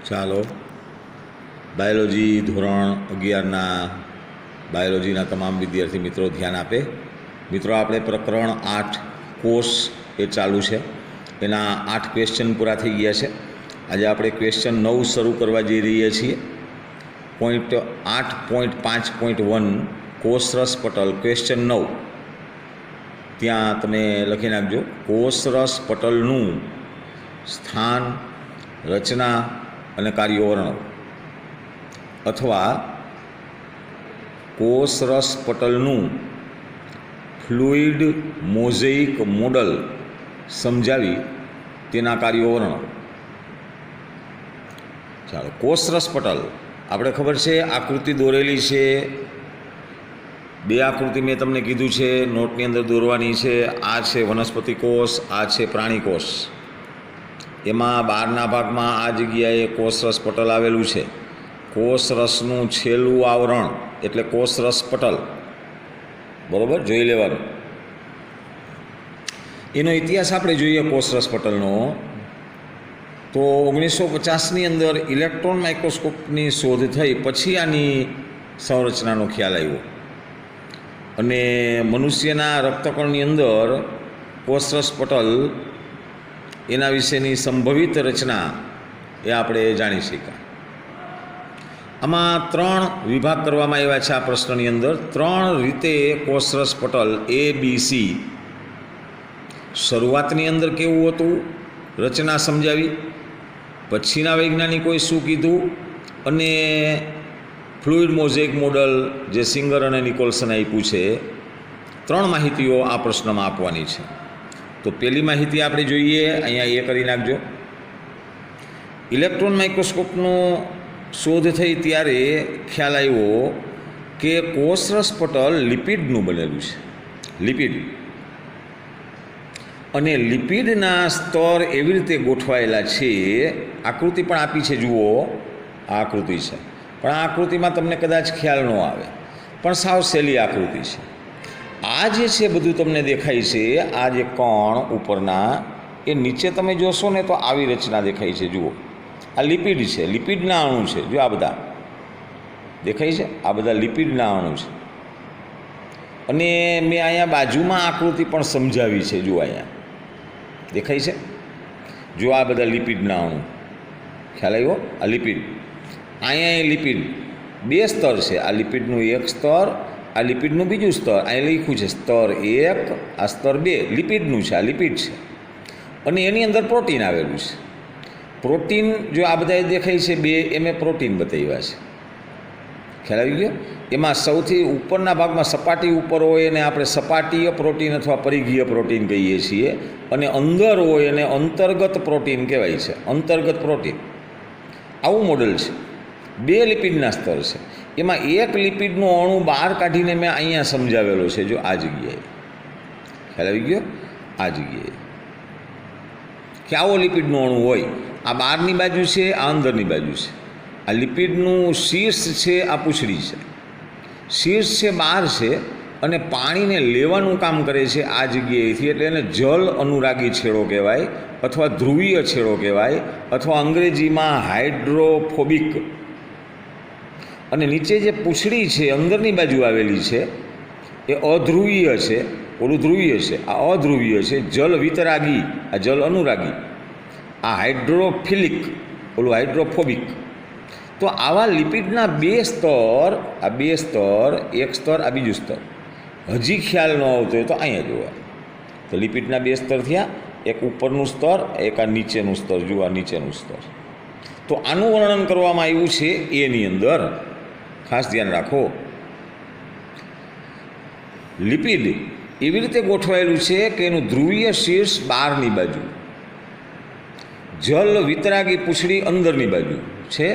ચાલો બાયોલોજી ધોરણ 11ના બાયોલોજીના તમામ વિદ્યાર્થી મિત્રો ધ્યાન આપે. મિત્રો, આપણે પ્રકરણ 8 કોષ એ ચાલુ છે. એના 8 ક્વેશ્ચન પૂરા થઈ ગયા છે. આજે આપણે ક્વેશ્ચન 9 શરૂ કરવા જઈ રહ્યા છીએ. પોઈન્ટ 8.5.1 કોષરસ પટલ ક્વેશ્ચન 9. ત્યાં તમે લખી નાખજો કોષરસ પટલનું સ્થાન, રચના અને કાર્યો વર્ણવો, અથવા કોષરસ પટલનું ફ્લુઇડ મોઝેઇક મોડલ સમજાવી તેના કાર્યો વર્ણવો. ચાલો, કોષરસ પટલ આપણે ખબર છે, આકૃતિ દોરેલી છે. 2 આકૃતિ મેં તમને કીધું છે, નોટની અંદર દોરવાની છે. આ છે વનસ્પતિ કોષ, આ છે પ્રાણી કોષ. એમાં બહારના ભાગમાં આ જગ્યાએ કોષરસ પટલ આવેલું છે. કોષરસનું છેલ્લું આવરણ એટલે કોષરસ પટલ. બરાબર, જોઈ લેવાનું. એનો ઇતિહાસ આપણે જોઈએ કોષરસ પટલનો. તો 1950ની અંદર ઇલેક્ટ્રોન માઇક્રોસ્કોપની શોધ થઈ પછી આની સંરચનાનો ખ્યાલ આવ્યો, અને મનુષ્યના રક્તકણની અંદર કોષરસ પટલ એના વિશેની સંભવિત રચના એ આપણે જાણી શક્યા. આમાં 3 વિભાગ કરવામાં આવ્યા છે. આ પ્રશ્નની અંદર 3 રીતે કોષરસ પટલ ABC શરૂઆતની અંદર કેવું હતું, રચના સમજાવી, પછીના વૈજ્ઞાનિકોએ શું કીધું, અને ફ્લુઇડ મોઝેઇક મોડલ જે સિંગર અને નિકોલ્સને આપ્યું છે. 3 માહિતીઓ આ પ્રશ્નમાં આપવાની છે. તો પહેલી માહિતી આપણે જોઈએ, અહીંયા એ કરી નાખજો. ઇલેક્ટ્રોન માઇક્રોસ્કોપનો શોધ થઈ ત્યારે ખ્યાલ આવ્યો કે કોષરસ પટલ લિપિડનું બનેલું છે. લિપિડ અને લિપિડના સ્તર એવી રીતે ગોઠવાયેલા છે. આકૃતિ પણ આપી છે, જુઓ આ આકૃતિ છે, પણ આ આકૃતિમાં તમને કદાચ ખ્યાલ ન આવે, પણ સાવ સહેલી આકૃતિ છે. આ જે છે બધું તમને દેખાય છે, આ જે કણ ઉપરના એ નીચે તમે જોશો ને તો આવી રચના દેખાય છે. જુઓ, આ લિપિડ છે, લિપિડના અણુ છે. જો આ બધા દેખાય છે, આ બધા લિપિડના અણુ છે. અને મેં અહીંયા બાજુમાં આકૃતિ પણ સમજાવી છે. જુઓ અહીંયા દેખાય છે, જો આ બધા લિપિડના અણુ. ખ્યાલ આવ્યો? આ લિપિડ, અહીંયા લિપિડ 2 સ્તર છે. આ લિપિડનું એક સ્તર, આ લિપિડનું બીજું સ્તર. અહીં લખ્યું છે સ્તર 1, આ સ્તર 2. લિપિડનું છે, આ લિપિડ છે. અને એની અંદર પ્રોટીન આવેલું છે. પ્રોટીન જો આ બધા દેખાય છે 2, એ મેં પ્રોટીન બતાવ્યા છે. ખ્યાલ આવી ગયો? એમાં સૌથી ઉપરના ભાગમાં સપાટી ઉપર હોય એને આપણે સપાટીય પ્રોટીન અથવા પરિઘીય પ્રોટીન કહીએ છીએ, અને અંદર હોય એને અંતર્ગત પ્રોટીન કહેવાય છે. અંતર્ગત પ્રોટીન આવું મોડલ છે. 2 લિપિડના સ્તર છે. એમાં એક લિપિડનું અણુ બહાર કાઢીને મેં અહીંયા સમજાવેલો છે. જો આ જગ્યાએ ખ્યાલ આવી ગયો? આ જગ્યાએ કે આવો લિપિડનું અણુ હોય. આ બહારની બાજુ છે, આ અંદરની બાજુ છે. આ લિપિડનું શીર્ષ છે, આ પૂંછડી છે. શીર્ષ છે બહાર છે, અને પાણીને લેવાનું કામ કરે છે આ જગ્યાએથી. એટલે એને જલ અનુરાગી છેડો કહેવાય, અથવા ધ્રુવીય છેડો કહેવાય, અથવા અંગ્રેજીમાં હાઇડ્રોફોબિક. અને નીચે જે પૂંછડી છે અંદરની બાજુ આવેલી છે એ અધ્રુવીય છે, ઓલું ધ્રુવીય છે, આ અધ્રુવીય છે. જલ વિતરાગી, આ જલ અનુરાગી. આ હાઇડ્રોફિલિક, ઓલું હાઇડ્રોફોબિક. તો આવા લિપિડના 2 સ્તર, આ 2 સ્તર, એક સ્તર, આ બીજું સ્તર. હજી ખ્યાલ ન આવતો હોય તો અહીંયા જોવા. તો લિપિડના 2 સ્તર થયા, એક ઉપરનું સ્તર, એક આ નીચેનું સ્તર. જુઓ, આ નીચેનું સ્તર. તો આનું વર્ણન કરવામાં આવ્યું છે એની અંદર. ખાસ ધ્યાન રાખો, લિપિડ એવી રીતે ગોઠવાયેલું છે કે એનું ધ્રુવીય શીર્ષ બહારની બાજુ, જલ વિતરાગી પૂંછડી અંદરની બાજુ છે.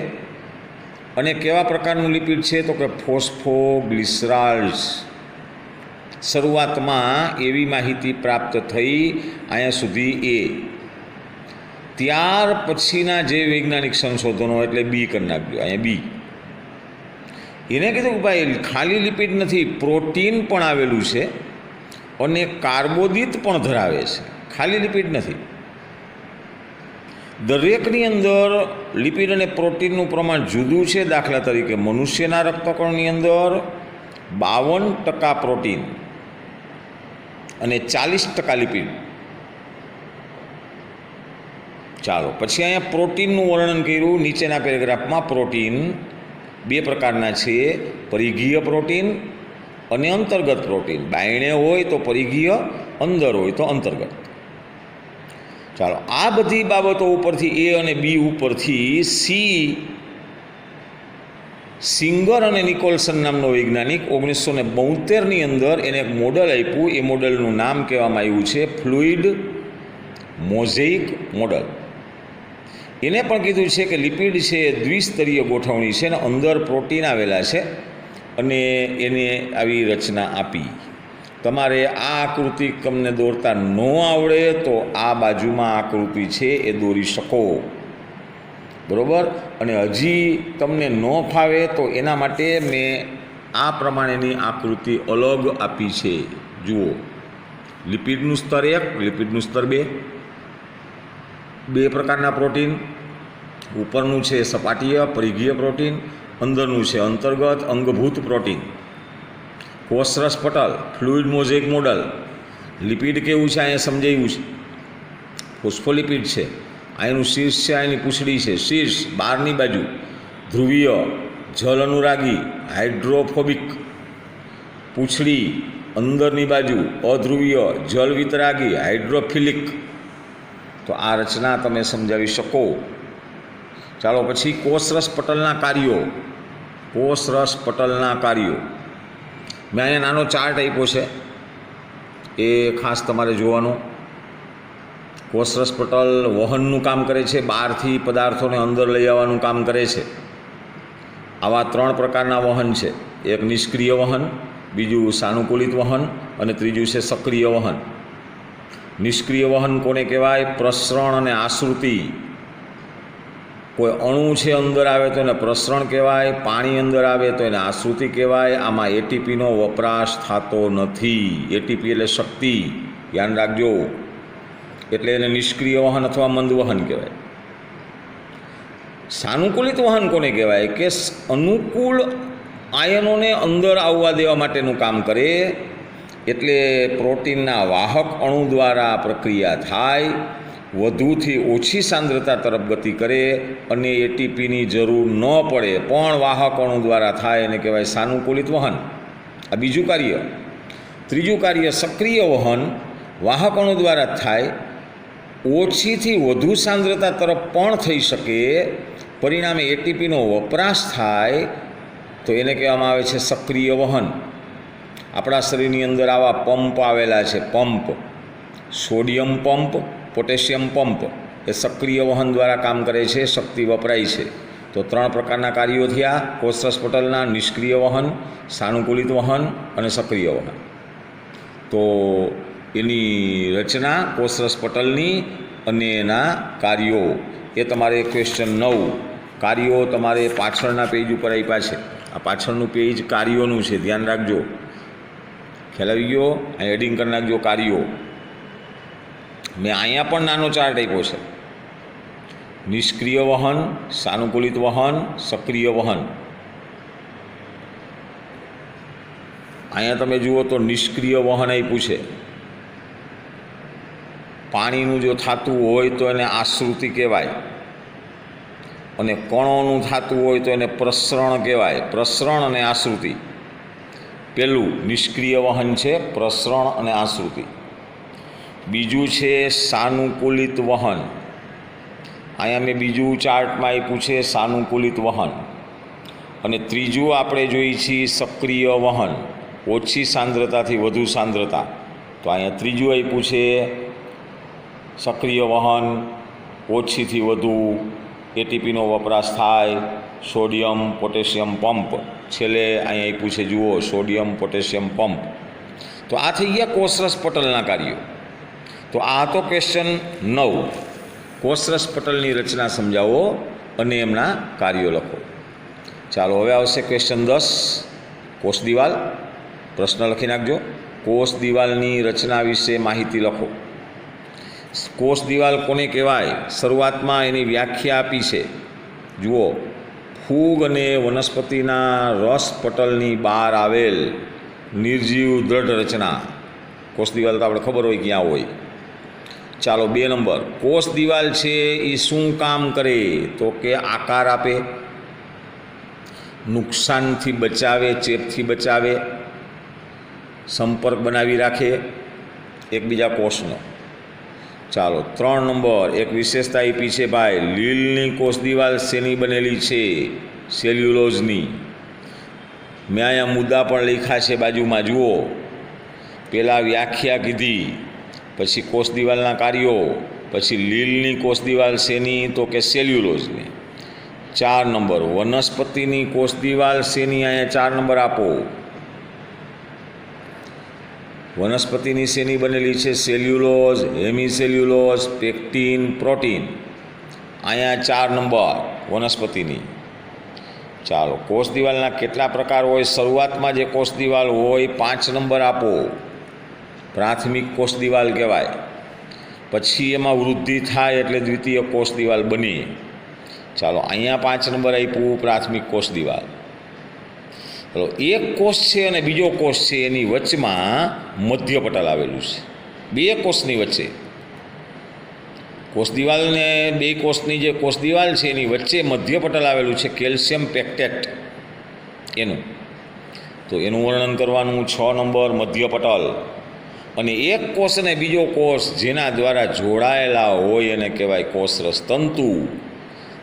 અને કેવા પ્રકારનું લિપિડ છે તો કે ફોસ્ફોગ્લિસરાલ્સ. શરૂઆતમાં એવી માહિતી પ્રાપ્ત થઈ અહીંયા સુધી એ. ત્યાર પછીના જે વૈજ્ઞાનિક સંશોધનો, એટલે બી કરી નાખજો અહીંયા બી. એને કીધું કે ભાઈ ખાલી લિપિડ નથી, પ્રોટીન પણ આવેલું છે અને કાર્બોદિત પણ ધરાવે છે, ખાલી લિપિડ નથી. દરેકની અંદર લિપિડ અને પ્રોટીનનું પ્રમાણ જુદું છે. દાખલા તરીકે મનુષ્યના રક્તકણની અંદર 52% પ્રોટીન અને 40% લિપિડ. ચાલો પછી અહીંયા પ્રોટીનનું વર્ણન કર્યું નીચેના પેરેગ્રાફમાં. પ્રોટીન બે પ્રકારના છે, પરિઘીય પ્રોટીન અને અંતર્ગત પ્રોટીન. બાયણે હોય તો પરિઘીય, અંદર હોય તો અંતર્ગત. ચાલો આ બધી બાબતો ઉપરથી એ અને બી ઉપરથી સી સિંગર અને નિકોલસન નામનો વૈજ્ઞાનિક 1972ની અંદર એને એક મોડલ આપ્યું. એ મોડલનું નામ કહેવામાં આવ્યું છે ફ્લુઇડ મોઝેઇક મોડલ. એને પણ કીધું છે કે લિપિડ છે એ દ્વિસ્તરીય ગોઠવણી છે અને અંદર પ્રોટીન આવેલા છે અને એને આવી રચના આપી. તમારે આ આકૃતિ તમને દોરતા ન આવડે તો આ બાજુમાં આકૃતિ છે એ દોરી શકો, બરાબર. અને હજી તમને ન ફાવે તો એના માટે મેં આ પ્રમાણેની આકૃતિ અલગ આપી છે. જુઓ, લિપિડનું સ્તર 1, લિપિડનું સ્તર 2. બે પ્રકારના પ્રોટીન. ઉપરનું છે સપાટીય પરિઘીય પ્રોટીન, અંદરનું છે અંતર્ગત અંગભૂત પ્રોટીન. કોષરસ પટલ ફ્લુઇડ મોઝેઇક મોડલ. લિપિડ કેવું છે અહીંયા સમજાવ્યું છે. ફોસ્ફોલિપિડ છે. અહીંનું શીર્ષ છે, અહીંની પૂંછડી છે. શીર્ષ બહારની બાજુ ધ્રુવીય જલ અનુરાગી હાઇડ્રોફોબિક, પૂંછડી અંદરની બાજુ અધ્રુવીય જલ વિતરાગી હાઇડ્રોફિલિક. તો આ રચના તમે સમજાવી શકો. ચાલો પછી કોષરસ પટલના કાર્યો. કોષરસ પટલના કાર્યો મેં અહીંયા નાનો ચાર્ટ આપ્યો છે, એ ખાસ તમારે જોવાનો. કોષરસ પટલ વહનનું કામ કરે છે, બહારથી પદાર્થોને અંદર લઈ આવવાનું કામ કરે છે. આવા 3 પ્રકારના વહન છે. એક નિષ્ક્રિય વહન, બીજું સાનુકૂલિત વહન અને ત્રીજું છે સક્રિય વહન. નિષ્ક્રિય વહન કોને કહેવાય? પ્રસરણ અને આશ્રુતિ. કોઈ અણુ છે અંદર આવે તો એને પ્રસરણ કહેવાય, પાણી અંદર આવે તો એને આશ્રુતિ કહેવાય. આમાં એટીપીનો વપરાશ થતો નથી. એટીપી એટલે શક્તિ, ધ્યાન રાખજો. એટલે એને નિષ્ક્રિય વહન અથવા મંદ વહન કહેવાય. સાનુકૂલિત વહન કોને કહેવાય? કે અનુકૂળ આયનોને અંદર આવવા દેવા માટેનું કામ કરે. એટલે પ્રોટીનના વાહક અણુ દ્વારા પ્રક્રિયા થાય, વધુથી ઓછી સાંદ્રતા તરફ ગતિ કરે અને એટીપીની જરૂર ન પડે પણ વાહક અણુ દ્વારા થાય, એને કહેવાય સાનુકૂલિત વહન. આ બીજું કાર્ય. ત્રીજું કાર્ય સક્રિય વહન. વાહક અણુ દ્વારા થાય, ઓછીથી વધુ સાંદ્રતા તરફ પણ થઈ શકે, પરિણામે એટીપીનો વપરાશ થાય, તો એને કહેવામાં આવે છે સક્રિય વહન. આપણા શરીરની અંદર આવા પંપ આવેલા છે. Pump, sodium pump, potassium pump, એ સક્રિય વહન દ્વારા કામ કરે છે, શક્તિ વપરાય છે. તો 3 પ્રકારના કાર્યો થયા કોષરસ પટલના: નિષ્ક્રિય વહન, સાનુકૂલિત વહન અને સક્રિય વહન. તો એની રચના કોષરસ પટલની અને એના કાર્યો એ તમારે ક્વેશ્ચન 9 કાર્યો તમારે પાછળના પેજ ઉપર આપ્યા છે. આ પાછળનું પેજ કાર્યોનું છે, ધ્યાન રાખજો. ખ્યાલ આવી ગયો? અહીં એડિંગ કરી નાખજો કાર્યો. મેં અહીંયા પણ નાનો ચાર્ટ આપ્યો છે. નિષ્ક્રિય વહન, સાનુકૂલિત વહન, સક્રિય વહન. અહીંયા તમે જુઓ તો નિષ્ક્રિય વહન આપ્યું છે. પાણીનું જો થતું હોય તો એને આશ્રુતિ કહેવાય અને કણોનું થતું હોય તો એને પ્રસરણ કહેવાય. પ્રસરણ અને આશ્રુતિ. પહેલું નિષ્ક્રિય વહન છે, પ્રસરણ અને આશ્રુતિ. બીજું છે સાનુકૂલિત વહન. અહીંયા મેં બીજું ચાર્ટમાં આપ્યું છે સાનુકૂલિત વહન. અને ત્રીજું આપણે જોઈએ છીએ સક્રિય વહન, ઓછી સાંદ્રતાથી વધુ સાંદ્રતા. તો અહીંયા ત્રીજું આપ્યું છે સક્રિય વહન, ઓછીથી વધુ એટીપીનો વપરાશ થાય, સોડિયમ પોટેશિયમ પંપ. છેલ્લે અહીંયા આપ્યું છે જુઓ સોડિયમ પોટેશિયમ પંપ. તો આ થઈ ગયા કોષરસ પટલના કાર્યો. તો આ તો ક્વેશ્ચન 9. કોષરસ પટલની રચના સમજાવો અને એમના કાર્યો લખો. ચાલો હવે આવશે ક્વેશ્ચન 10. કોષ દિવાલ. પ્રશ્ન લખી નાખજો. કોષ દિવાલની રચના વિશે માહિતી લખો. કોષ દિવાલ કોને કહેવાય? શરૂઆતમાં એની વ્યાખ્યા આપી છે. જુઓ, ફૂગ અને વનસ્પતિના રસ પટલની બહાર આવેલ નિર્જીવ દ્રઢ રચના. કોષ દિવાલ તો આપણે ખબર હોય ક્યાં હોય. ચાલો 2 નંબર, કોષ દિવાલ છે એ શું કામ કરે? તો કે આકાર આપે, નુકસાનથી બચાવે, ચેપથી બચાવે, સંપર્ક બનાવી રાખે એકબીજા કોષનો. ચાલો 3 નંબર, એક વિશેષતા આપી છે ભાઈ, લીલની કોષ દિવાલ શેની બનેલી છે? સેલ્યુલોઝની. મેં અહીંયા મુદ્દા પણ લખ્યા છે બાજુમાં, જુઓ. પહેલાં વ્યાખ્યા કીધી, પછી કોષ દિવાલના કાર્યો, પછી લીલની કોષ દિવાલ શેની? તો કે સેલ્યુલોઝની. 4 નંબર, વનસ્પતિની કોષ દિવાલ શેની? અહીંયા 4 નંબર આપો. વનસ્પતિની શેની બનેલી છે? Cellulose, hemicellulose, pectin, protein. અહીંયા 4 નંબર વનસ્પતિની. ચાલો, કોષ દિવાલના કેટલા પ્રકાર હોય? શરૂઆતમાં જે કોષ દિવાલ હોય 5 નંબર આપો. પ્રાથમિક કોષ દિવાલ કહેવાય. પછી એમાં વૃદ્ધિ થાય એટલે દ્વિતીય કોષ દિવાલ બને. ચાલો, અહીંયા 5 નંબર આપ્યું, પ્રાથમિક કોષ દિવાલ. ચાલો, એક કોષ છે અને બીજો કોષ છે, એની વચમાં મધ્ય પટલ આવેલું છે. 2 કોષની વચ્ચે. કોષ દિવાલને 2 કોષની જે કોષ દિવાલ છે એની વચ્ચે મધ્ય પટલ આવેલું છે, કેલ્શિયમ પેક્ટેટ એનું. તો એનું વર્ણન કરવાનું. 6 નંબર, મધ્ય પટલ. અને એક કોષ અને બીજો કોષ જેના દ્વારા જોડાયેલા હોય એને કહેવાય કોષરસ તંતુ.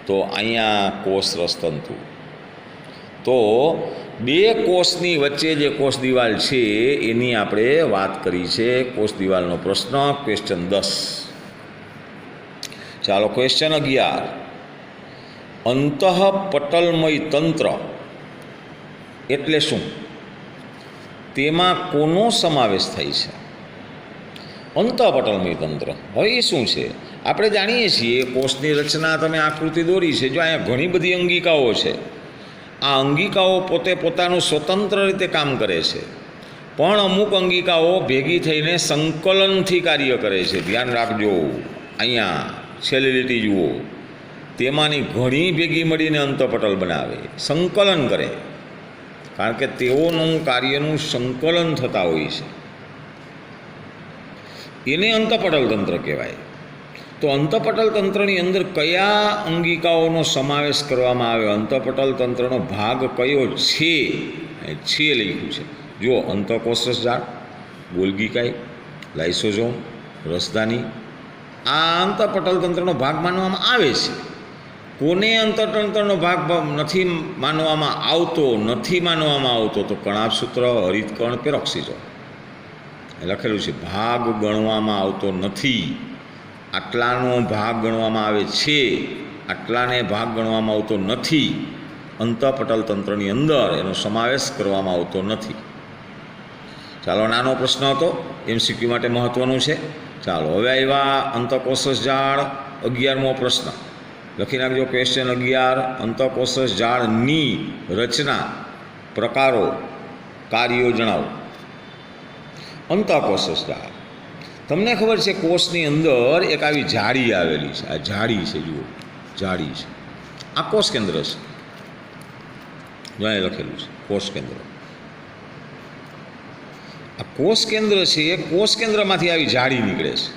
તો અહીંયા કોષરસ તંતુ. તો 2 કોષની વચ્ચે જે કોષ દિવાલ છે એની આપણે વાત કરી છે. કોષ દિવાલનો પ્રશ્ન, ક્વેશ્ચન 10. ચાલો, ક્વેશ્ચન 11, અંતઃપટલમય તંત્ર એટલે શું? તેમાં કોનો સમાવેશ થાય છે? અંતઃપટલમય તંત્ર, હવે એ શું છે? આપણે જાણીએ છીએ કોષની રચના, તમે આકૃતિ દોરી છે. જો અહીંયા ઘણી બધી અંગિકાઓ છે. આ અંગિકાઓ પોતે પોતાનું સ્વતંત્ર રીતે કામ કરે છે, પણ અમુક અંગિકાઓ ભેગી થઈને સંકલનથી કાર્ય કરે છે. ધ્યાન રાખજો, અહીંયા છેલ્લી લીટી જુઓ. તેમાંની ઘણી ભેગી મળીને અંતઃપટલ બનાવે, સંકલન કરે, કારણ કે તેઓનું કાર્યનું સંકલન થતા હોય છે. એને અંતઃપટલ તંત્ર કહેવાય. તો અંતઃપટલ તંત્રની અંદર કયા અંગિકાઓનો સમાવેશ કરવામાં આવે? અંતઃપટલ તંત્રનો ભાગ કયો છે? લખ્યું છે. જુઓ, અંતઃકોષરસ જાળ, ગોલ્ગી કાય, લાઇસોઝોમ, રસધાની. આ અંતઃપટલ તંત્રનો ભાગ માનવામાં આવે છે. કોને અંતઃતંત્રનો ભાગ નથી માનવામાં આવતો? તો કણાભસૂત્ર, હરિતકણ, પેરોક્સિઝોમ લખેલું છે. ભાગ ગણવામાં આવતો નથી. આટલાનો ભાગ ગણવામાં આવે છે, આટલાને ભાગ ગણવામાં આવતો નથી. અંતઃપટલ તંત્રની અંદર એનો સમાવેશ કરવામાં આવતો નથી. ચાલો, નાનો પ્રશ્ન હતો, MCQ માટે મહત્ત્વનું છે. ચાલો, હવે આવ્યા અંતઃકોષરસ જાળ. 11મો પ્રશ્ન લખી નાખજો. ક્વેશ્ચન 11, અંતઃકોષરસ જાળની રચના, પ્રકારો, કાર્યો જણાવો. અંતઃકોષરસ જાળ, તમને ખબર છે કોષની અંદર એક આવી જાળી આવેલી છે. આ જાળી છે, જુઓ, જાળી છે. આ કોષ કેન્દ્ર છે. જો અહીં લખેલું છે કોષ કેન્દ્ર. આ કોષ કેન્દ્ર છે, એ કોષ કેન્દ્રમાંથી આવી જાળી નીકળે છે.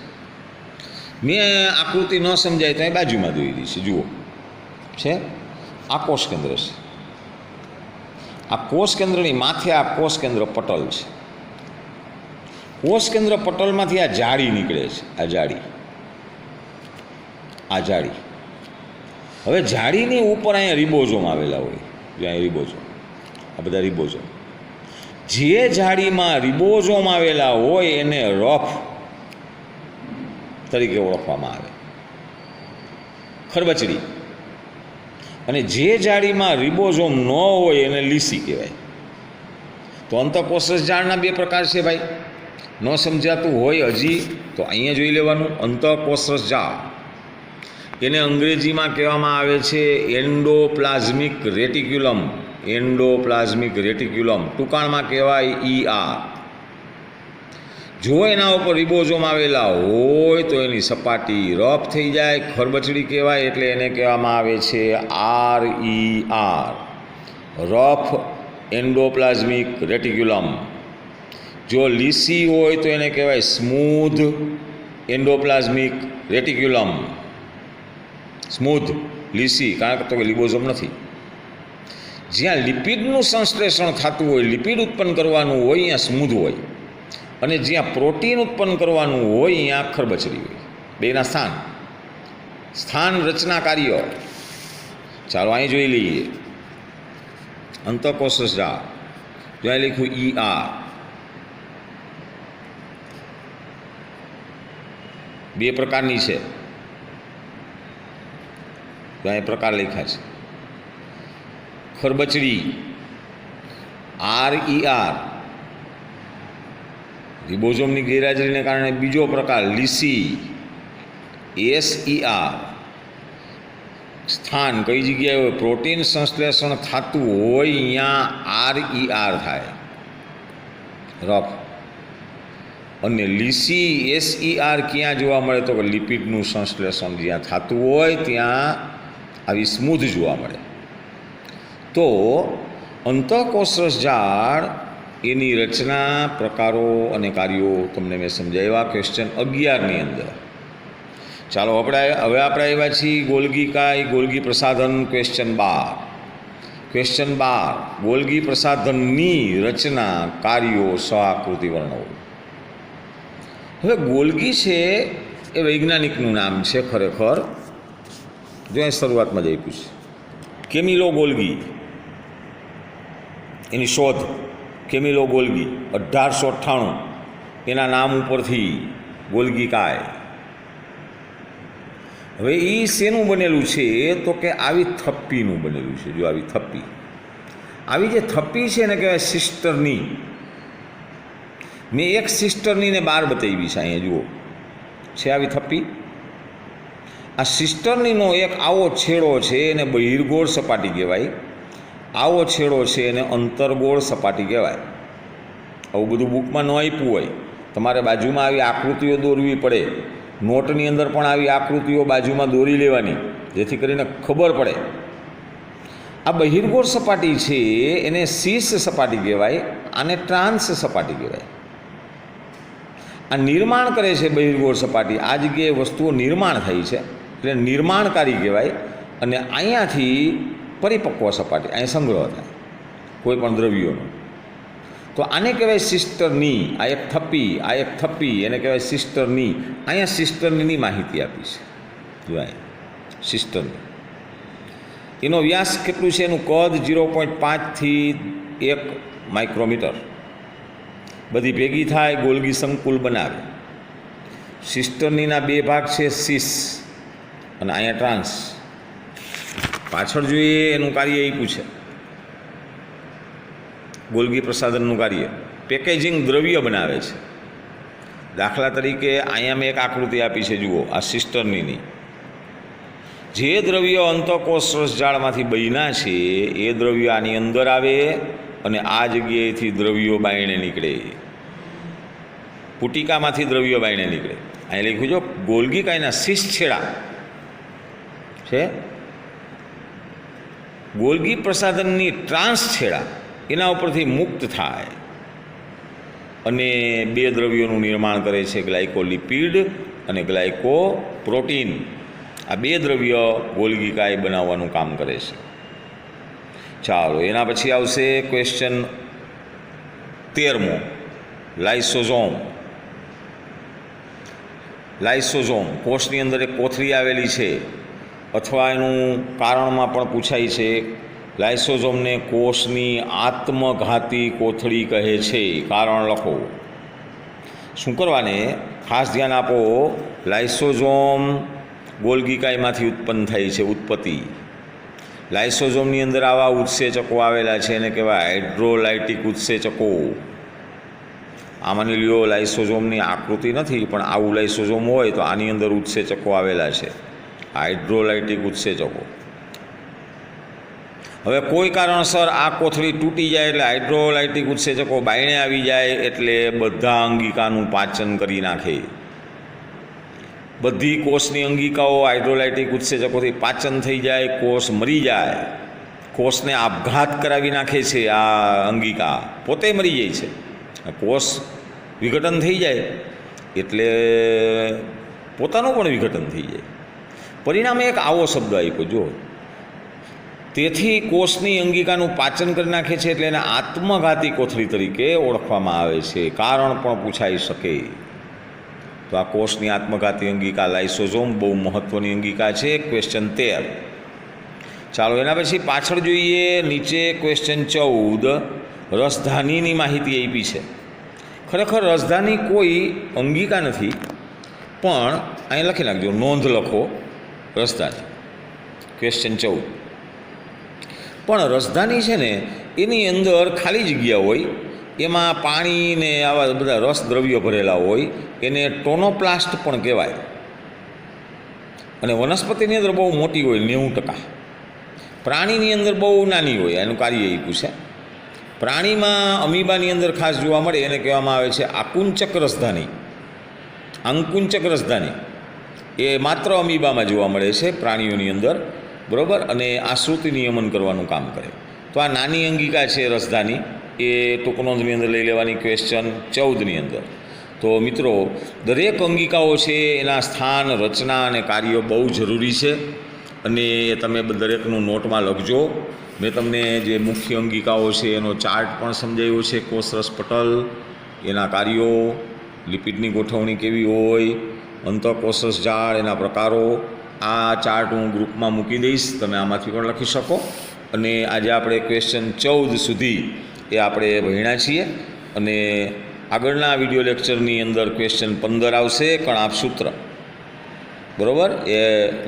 મેં આકૃતિ ન સમજાય તો એ બાજુમાં દોરી દીધી છે. જુઓ છે, આ કોષ કેન્દ્ર છે. આ કોષ કેન્દ્રની માથે આ કોષ કેન્દ્ર પટલ છે. કોષ કેન્દ્ર પટલમાંથી આ જાળી નીકળે છે. આ જાળી. હવે જાળીની ઉપર અહીંયા રિબોઝોમ આવેલા હોય. જો અહીંયા રિબોઝોમ, આ બધા રિબોઝોમ. જે જાળીમાં રિબોઝોમ આવેલા હોય એને રફ તરીકે ઓળખવામાં આવે, ખરબચડી. અને જે જાળીમાં રિબોઝોમ ન હોય એને લીસી કહેવાય. તો અંતઃકોષરસ જાળના 2 પ્રકાર છે ભાઈ. ન સમજાતું હોય હજી તો અહીંયા જોઈ લેવાનું. અંતઃકોષરસ જાળ, એને અંગ્રેજીમાં કહેવામાં આવે છે એન્ડોપ્લાઝમિક રેટિક્યુલમ. ટૂંકાણમાં કહેવાય ER. જો એના ઉપર રિબોઝોમ આવેલા હોય તો એની સપાટી રફ થઈ જાય, ખરબચડી કહેવાય. એટલે એને કહેવામાં આવે છે RER, રફ એન્ડોપ્લાઝમિક રેટિક્યુલમ. જો લીસી હોય તો એને કહેવાય સ્મૂધ એન્ડોપ્લાઝમિક રેટિક્યુલમ. સ્મૂધ લીસી, કારણ કે લિબોઝોમ નથી. જ્યાં લિપિડનું સંશ્લેષણ થતું હોય, લિપિડ ઉત્પન્ન કરવાનું હોય, અહીંયા સ્મૂધ હોય. અને જ્યાં પ્રોટીન ઉત્પન્ન કરવાનું હોય અહીંયા ખરબચડી હોય. બેના સ્થાન રચના કાર્ય. ચાલો અહીં જોઈ લઈએ. અંતઃકોષજાળ, જો અહીં લખ્યું ER, બે પ્રકારની છે. જો અહીં પ્રકાર લખ્યા છે. ખરબચડી RER, રિબોઝોમની ગેરહાજરીને કારણે બીજો પ્રકાર લીસી SER. સ્થાન કઈ જગ્યાએ હોય? પ્રોટીન સંશ્લેષણ થતું હોય અહીંયા RER થાય, રફ. અને લીસી SER ક્યાં જોવા મળે? તો કે લિપિડનું સંશ્લેષણ જ્યાં થતું હોય ત્યાં આવી સ્મૂધ જોવા મળે. તો અંતઃકોષરસજાળ એની રચના, પ્રકારો અને કાર્યો તમને મેં સમજાવ્યા ક્વેશ્ચન 11ની અંદર. ચાલો હવે આપણે આવ્યા છીએ ગોલ્ગી કાય, ગોલ્ગી પ્રસાધન, ક્વેશ્ચન 12. ક્વેશ્ચન 12, ગોલ્ગી પ્રસાધનની રચના, કાર્યો, સહાકૃતિ વર્ણવો. હવે ગોલ્ગી છે એ વૈજ્ઞાનિકનું નામ છે ખરેખર. જો અહીં શરૂઆતમાં જ આપ્યું છે કેમિલો ગોલ્ગી, એની શોધ કેમિલો ગોલ્ગી 1898, એના નામ ઉપરથી ગોલ્ગી કાય. હવે એ શેનું બનેલું છે? તો કે આવી થપ્પીનું બનેલું છે. જો આવી થપ્પી, આવી જે થપ્પી છે એને કહેવાય સિસ્ટરની. મેં એક સિસ્ટરનીને બહાર બતાવી છે. અહીંયા જુઓ છે આવી થપ્પી. આ સિસ્ટરનીનો એક આવો છેડો છે એને બહિર્ગોળ સપાટી કહેવાય, આવો છેડો છે એને અંતર્ગોળ સપાટી કહેવાય. આવું બધું બુકમાં ન આપ્યું હોય, તમારે બાજુમાં આવી આકૃતિઓ દોરવી પડે. નોટની અંદર પણ આવી આકૃતિઓ બાજુમાં દોરી લેવાની, જેથી કરીને ખબર પડે. આ બહિર્ગોળ સપાટી છે એને શીર્ષ સપાટી કહેવાય, આને ટ્રાન્સ સપાટી કહેવાય. આ નિર્માણ કરે છે બહિર્ગોળ સપાટી. આ જગ્યાએ વસ્તુઓ નિર્માણ થઈ છે એટલે નિર્માણકારી કહેવાય. અને અહીંયાથી પરિપક્વ સપાટી, અહીં સંગ્રહ થાય કોઈ પણ દ્રવ્યોનો. તો આને કહેવાય સિસ્ટરની. આ એક થપ્પી, એને કહેવાય સિસ્ટરની. અહીંયા સિસ્ટરની માહિતી આપી છે. જો અહીંયા સિસ્ટરની, એનો વ્યાસ કેટલું છે? એનું કદ 0.5 થી 1 માઇક્રોમીટર. બધી ભેગી થાય ગોલ્ગી સંકુલ બનાવે. સિસ્ટર્નીના બે ભાગ છે, સિસ અને અહીંયા ટ્રાન્સ. પાછળ જોઈએ એનું કાર્ય એ પૂછે. ગોલ્ગી પ્રસાધનનું કાર્ય પેકેજિંગ દ્રવ્ય બનાવે છે. દાખલા તરીકે અહીંયા મેં એક આકૃતિ આપી છે, જુઓ આ સિસ્ટર્નીની. જે દ્રવ્ય અંતઃકોષરસજાળમાંથી બન્યા છે એ દ્રવ્ય આની અંદર આવે અને આ જગ્યાએથી દ્રવ્યો બાયણે નીકળે. પુટિકામાંથી દ્રવ્યો બાયણે નીકળે. અહીં લખ્યું જો ગોલ્ગી કાયના શીશ છેડા છે, ગોલ્ગી પ્રસાધનની ટ્રાન્સ છેડા એના ઉપરથી મુક્ત થાય અને બે દ્રવ્યોનું નિર્માણ કરે છે, ગ્લાયકોલિપિડ અને ગ્લાયકોપ્રોટીન. આ બે દ્રવ્ય ગોલ્ગી કાય બનાવવાનું કામ કરે છે. ચાલો એના પછી આવશે ક્વેશ્ચન 13મો, લાઇસોઝોમ. લાઇસોઝોમ કોષની અંદર એક કોથળી આવેલી છે, અથવા એનું કારણમાં પણ પૂછાય છે. લાઇસોઝોમને કોષની આત્મઘાતી કોથળી કહે છે. કારણ લખો. શું કરવાને? ખાસ ધ્યાન આપો. લાઇસોઝોમ ગોલ્ગી કાયમાંથી ઉત્પન્ન થાય છે, ઉત્પત્તિ. લાઇસોઝોમની અંદર આવા ઉત્સેચકો આવેલા છે, એને કહેવાય હાઇડ્રોલાઇટિક ઉત્સેચકો. આ માની લ્યો લાઇસોઝોમની આકૃતિ નથી, પણ આવું લાઇસોઝોમ હોય તો આની અંદર ઉત્સેચકો આવેલા છે, હાઇડ્રોલાઇટિક ઉત્સેચકો. હવે કોઈ કારણસર આ કોથળી તૂટી જાય એટલે હાઇડ્રોલાઇટિક ઉત્સેચકો બાયણે આવી જાય એટલે બધા અંગિકાનું પાચન કરી નાખે. બધી કોષની અંગિકાઓ હાઇડ્રોલાઇટિક ઉત્સેચકોથી પાચન થઈ જાય, કોષ મરી જાય, કોષને આપઘાત કરાવી નાખે છે. આ અંગિકા પોતે મરી જાય છે. કોષ વિઘટન થઈ જાય એટલે પોતાનું પણ વિઘટન થઈ જાય. પરિણામે એક આવો શબ્દ આપ્યો જો, તેથી કોષની અંગિકાનું પાચન કરી નાખે છે એટલે એને આત્મઘાતી કોથળી તરીકે ઓળખવામાં આવે છે. કારણ પણ પૂછાઈ શકે. તો આ કોષની આત્મઘાતી અંગિકા લાઇસોઝોમ બહુ મહત્ત્વની અંગિકા છે. ક્વેશ્ચન 13. ચાલો એના પછી પાછળ જોઈએ. નીચે ક્વેશ્ચન 14 રસધાનીની માહિતી આપી છે. ખરેખર રસધાની કોઈ અંગિકા નથી, પણ અહીં લખી નાખજો, નોંધ લખો રસધાની. ક્વેશ્ચન 14. પણ રસધાની છે ને એની અંદર ખાલી જગ્યા હોય, એમાં પાણી ને આવા બધા રસ દ્રવ્યો ભરેલા હોય, એને ટોનોપ્લાસ્ટ પણ કહેવાય. અને વનસ્પતિની અંદર બહુ મોટી હોય 90%. પ્રાણીની અંદર બહુ નાની હોય. એનું કાર્ય એ પૂછે. પ્રાણીમાં અમીબાની અંદર ખાસ જોવા મળે, એને કહેવામાં આવે છે આકુંચક રસધાની. અંકુંચક રસધાની એ માત્ર અમીબામાં જોવા મળે છે, પ્રાણીઓની અંદર, બરાબર. અને આશ્રુતિ નિયમન કરવાનું કામ કરે. તો આ નાની અંગિકા છે રસધાની, એ ટૂંકનોંધની અંદર લઈ લેવાની. ક્વેશ્ચન 14ની અંદર તો મિત્રો દરેક અંગિકાઓ છે એના સ્થાન, રચના અને કાર્યો બહુ જરૂરી છે, અને તમે દરેકનું નોટમાં લખજો. મેં તમને જે મુખ્ય અંગિકાઓ છે એનો ચાર્ટ પણ સમજાવ્યો છે, કોષરસ પટલ, એના કાર્યો, લિપિડની ગોઠવણી કેવી હોય, અંતઃકોષરસ જાળ, એના પ્રકારો. આ ચાર્ટ હું ગ્રુપમાં મૂકી દઈશ, તમે આમાંથી પણ લખી શકો. અને આજે આપણે ક્વેશ્ચન 14 સુધી એ આપણે ભણ્યા છીએ, અને આગળના વિડીયો લેક્ચરની અંદર ક્વેશ્ચન 15 આવશે, કણાપ સૂત્ર, બરાબર. એ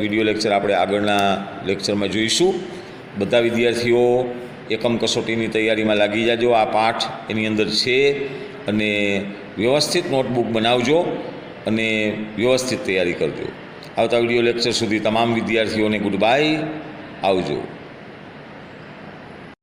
વિડીયો લેક્ચર આપણે આગળના લેક્ચરમાં જોઈશું. બધા વિદ્યાર્થીઓ એકમ કસોટીની તૈયારીમાં લાગી જાજો. આ પાઠ એની અંદર છે, અને વ્યવસ્થિત નોટબુક બનાવજો અને વ્યવસ્થિત તૈયારી કરજો. આવતા વિડીયો લેક્ચર સુધી તમામ વિદ્યાર્થીઓને ગુડ બાય. આવજો.